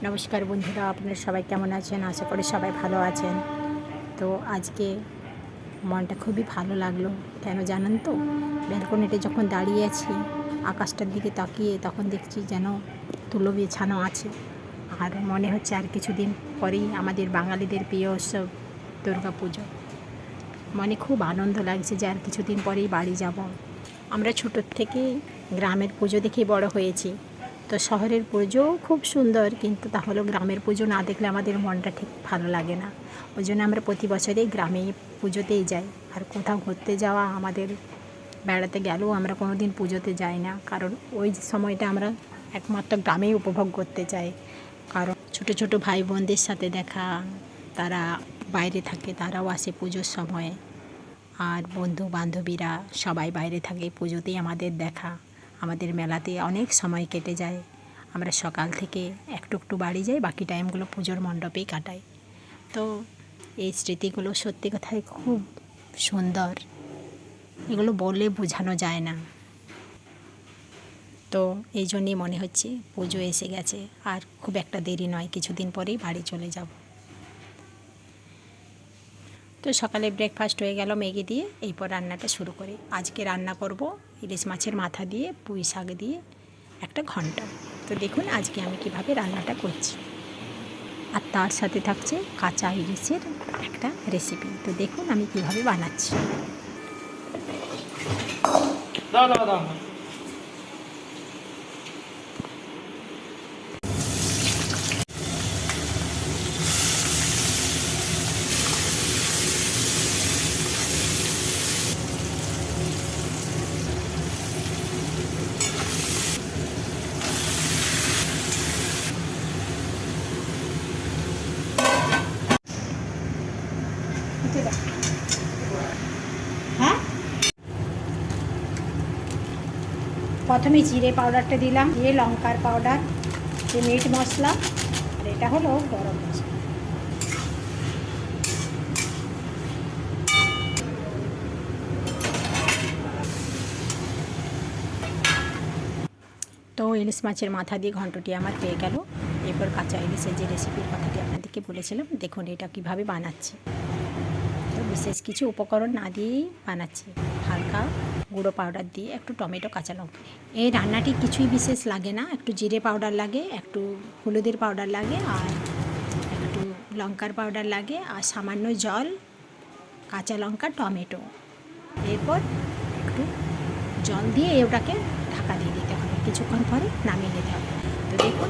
নমস্কার বন্ধুরা, আপনারা সবাই কেমন আছেন? আশা করি সবাই ভালো আছেন। তো আজকে মনটা খুবই ভালো লাগলো। কেন জানেন তো? ব্যালকনিতে যখন দাঁড়িয়ে আছি, আকাশটার দিকে তাকিয়ে তখন দেখছি যেন তুলো বিছানো আছে। আর মনে হচ্ছে আর কিছুদিন পরেই আমাদের বাঙালিদের প্রিয় উৎসব দুর্গাপুজো। মনে খুব আনন্দ লাগছে যে আর কিছুদিন পরেই বাড়ি যাব। আমরা ছোটোর থেকেই গ্রামের পুজো দেখেই বড় হয়েছি। তো শহরের পুজোও খুব সুন্দর, কিন্তু তাহলেও গ্রামের পুজো না দেখলে আমাদের মনটা ঠিক ভালো লাগে না। ওই জন্য আমরা প্রতি বছরেই গ্রামে পুজোতেই যাই। আর কোথাও ঘুরতে যাওয়া, আমাদের বেড়াতে গেলেও আমরা কোনো দিন পুজোতে যাই না, কারণ ওই সময়টা আমরা একমাত্র গ্রামেই উপভোগ করতে চাই। কারণ ছোটো ছোটো ভাই বোনদের সাথে দেখা, তারা বাইরে থাকে, তারাও আসে পুজোর সময়ে। আর বন্ধু বান্ধবীরা সবাই বাইরে থাকে, পুজোতেই আমাদের দেখা। আমাদের মেলাতে অনেক সময় কেটে যায়। আমরা সকাল থেকে একটু একটু বাড়ি যাই, বাকি টাইমগুলো পুজোর মণ্ডপেই কাটাই। তো এই স্মৃতিগুলো সত্যি কথাই খুব সুন্দর, এগুলো বলে বোঝানো যায় না। তো এই জন্যই মনে হচ্ছে পুজো এসে গেছে, আর খুব একটা দেরি নয়, কিছুদিন পরেই বাড়ি চলে যাব। তো সকালে ব্রেকফাস্ট হয়ে গেল ম্যাগি দিয়ে। এরপর রান্নাটা শুরু করি। আজকে রান্না করব ইলিশ মাছের মাথা দিয়ে, পুঁই শাক দিয়ে একটা ঘন্ট। তো দেখুন আজকে আমি কিভাবে রান্নাটা করছি। আর তার সাথে থাকছে কাঁচা ইলিশের একটা রেসিপি। তো দেখুন আমি কিভাবে বানাচ্ছি। হ্যাঁ, প্রথমে জিরে পাউডারটা দিলাম, দিয়ে লঙ্কার পাউডার, দিয়ে মিট মশলা, আর এটা হলো গরম মশলা। তো ইলিশ মাছের মাথা দিয়ে ঘন্টটি আমার পেয়ে গেল। এরপর কাঁচা ইলিশের যে রেসিপির কথাটি আপনাদেরকে বলেছিলাম, দেখুন এটা কিভাবে বানাচ্ছি। তো বিশেষ কিছু উপকরণ না দিয়েই বানাচ্ছি, হালকা গুঁড়ো পাউডার দিয়ে, একটু টমেটো, কাঁচা লঙ্কা। এই রান্নাটি কিছুই বিশেষ লাগে না, একটু জিরে পাউডার লাগে, একটু হলুদের পাউডার লাগে, আর একটু লঙ্কার পাউডার লাগে, আর সামান্য জল, কাঁচা লঙ্কা, টমেটো। এরপর একটু জল দিয়ে ওটাকে ঢাকা দিয়ে দিতে হবে, কিছুক্ষণ পরে নামিয়ে নিতে হবে। তো দেখুন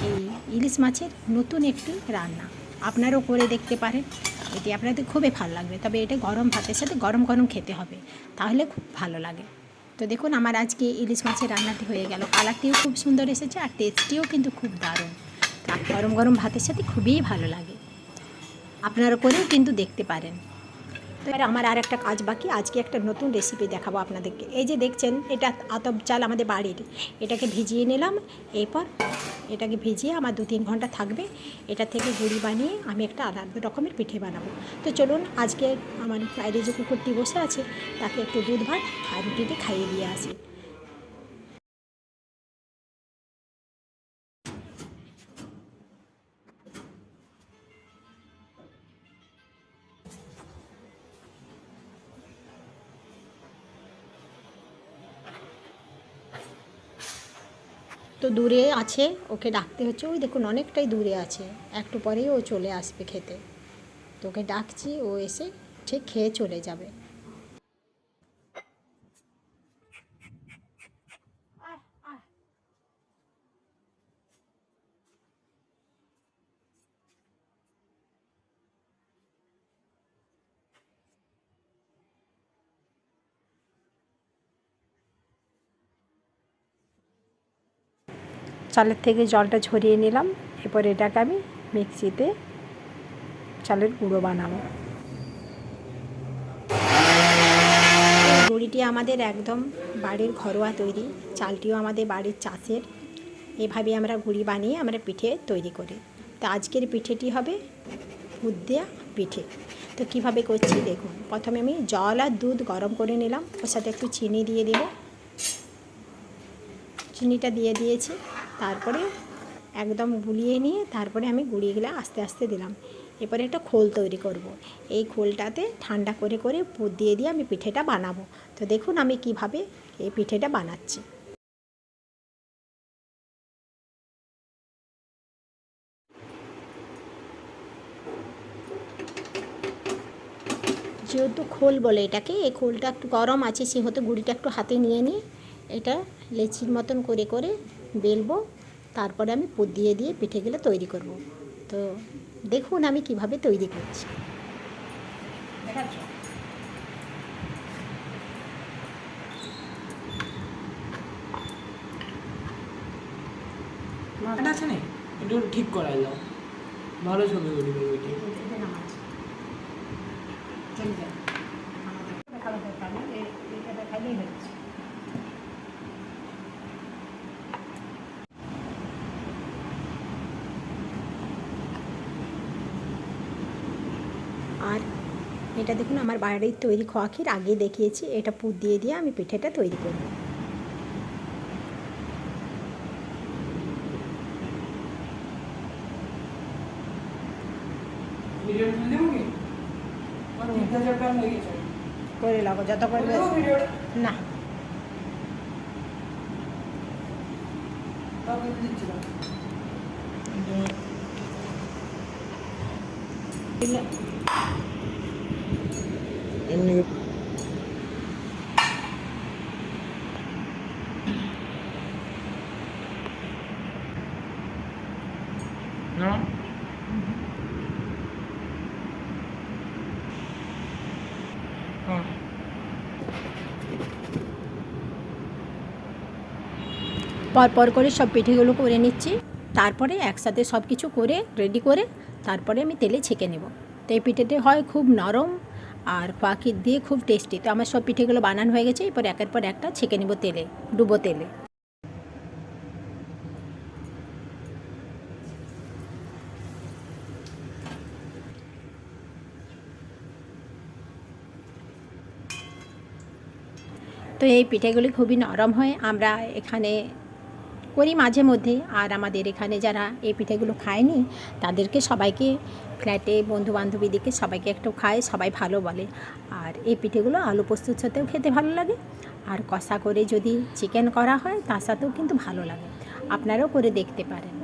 এই ইলিশ মাছের নতুন একটি রান্না, আপনারাও করে দেখতে পারেন। এটি আপনাদের খুবই ভালো লাগবে, তবে এটা গরম ভাতের সাথে গরম গরম খেতে হবে, তাহলে খুব ভালো লাগে। তো দেখুন আমার আজকে ইলিশ মাছের রান্নাটি হয়ে গেল। কালারটিও খুব সুন্দর এসেছে, আর টেস্টিও কিন্তু খুব দারুণ। গরম গরম ভাতের সাথে খুবই ভালো লাগে, আপনারা করেও কিন্তু দেখতে পারেন। তো এবার আমার আর একটা কাজ বাকি, আজকে একটা নতুন রেসিপি দেখাবো আপনাদেরকে। এই যে দেখছেন, এটা আতপ চাল আমাদের বাড়ির, এটাকে ভিজিয়ে নিলাম। এরপর এটাকে ভিজিয়ে আমার 2-3 ঘন্টা থাকবে। এটা থেকে গুঁড়ি বানিয়ে আমি একটা আলাদা রকমের পিঠে বানাবো। তো চলুন আজকে আমার বাইরে যে কুকুরটি বসে আছে তাকে একটু দুধ ভাত আর রুটিতে খাইয়ে দিয়ে আসি। তো দূরে আছে, ওকে ডাকতে হচ্ছে, ওই দেখুন অনেকটাই দূরে আছে, একটু পরেই ও চলে আসবে খেতে। তো ওকে ডাকছি, ও এসে ঠিক খেয়ে চলে যাবে। চালের থেকে জলটা ঝরিয়ে নিলাম। এরপর এটাকে আমি মিক্সিতে চালের গুঁড়ো বানাবো। এই গুঁড়িটি আমাদের একদম বাড়ির ঘরোয়া তৈরি, চালটিও আমাদের বাড়ির চাষের। এভাবে আমরা গুঁড়ি বানিয়ে আমরা পিঠে তৈরি করি। তো আজকের পিঠেটি হবে দুধ দেওয়া পিঠে। তো কীভাবে করছি দেখুন। প্রথমে আমি জল আর দুধ গরম করে নিলাম, ওর সাথে একটু চিনি দিয়ে দেব। চিনিটা দিয়ে দিয়েছি, তারপরে একদম গুলিয়ে নিয়ে তারপরে আমি গুঁড়িগুলো আস্তে আস্তে দিলাম। এরপরে একটা খোল তৈরি করব। এই খোলটাতে ঠান্ডা করে করে পুর দিয়ে দিয়ে আমি পিঠেটা বানাবো। তো দেখুন আমি কিভাবে এই পিঠেটা বানাচ্ছি। যেহেতু খোল বলে এটাকে, এই খোলটা একটু গরম আছে, সেহেতু গুঁড়িটা একটু হাতে নিয়ে নিয়ে এটা লেচির মতন করে করে বেলবো। তারপরে আমি পুর দিয়ে দিয়ে পিঠেগুলো তৈরি করব। তো দেখুন আমি কিভাবে তৈরি করছি। মাথাটা আছে না, একটু ঠিক করাই দাও, ভালো ছবি উঠবে ওইটি। আর এটা দেখুন আমার বাড়ির তৈরি খোয়া ক্ষীর আগে দেখিয়েছি, এটা পুর দিয়ে দিয়ে আমি পিঠেটা তৈরি করব। ভিডিও তুলে দেবো কি? 3000 টাকা হয়ে গেছে। করে লাগো যত করবে না। তাও দিচ্ছিলাম। এমনি না পরপর করে সব পিঠেগুলো করে নিচ্ছি, তারপরে একসাথে সব কিছু করে রেডি করে তারপরে আমি তেলে ছেঁকে নেব। তো এই পিঠেটি হয় খুব নরম আর খোয়া ক্ষীর দিয়ে খুব টেস্টি। তো আমার সব পিঠেগুলো বানানো হয়ে গেছে, এরপর একের পর একটা ছেঁকে নেব তেলে, ডুবো তেলে। তো এই পিঠেগুলি খুবই নরম হয়, আমরা এখানে করি মাঝে মধ্যে। আর আমাদের এখানে যারা এই পিঠেগুলো খায়নি তাদেরকে সবাইকে ফ্ল্যাটে বন্ধু বান্ধবীদেরকে সবাইকে একটু খায়, সবাই ভালো বলে। আর এই পিঠেগুলো আলু পোস্তর সাথেও খেতে ভালো লাগে, আর কষা করে যদি চিকেন করা হয় তার সাথেও কিন্তু ভালো লাগে। আপনারাও করে দেখতে পারেন।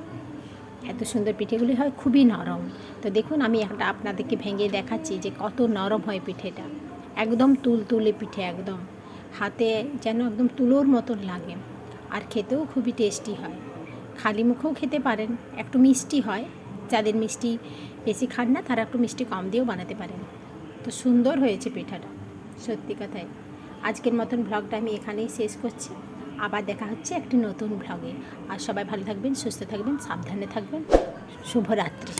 এত সুন্দর পিঠেগুলি হয়, খুবই নরম। তো দেখুন আমি একটা আপনাদেরকে ভেঙে দেখাচ্ছি যে কত নরম হয় পিঠেটা। একদম তুলতুলে পিঠে, একদম হাতে যেন একদম তুলোর মতন লাগে। আর খেতেও খুবই টেস্টি হয়, খালি মুখেও খেতে পারেন। একটু মিষ্টি হয়, যাদের মিষ্টি বেশি খান না তারা একটু মিষ্টি কম দিয়েও বানাতে পারেন। তো সুন্দর হয়েছে পিঠাটা, সত্যি কথাই। আজকের মতন ব্লগটা আমি এখানেই শেষ করছি। আবার দেখা হচ্ছে একটি নতুন ব্লগে। আর সবাই ভালো থাকবেন, সুস্থ থাকবেন, সাবধানে থাকবেন। শুভরাত্রি।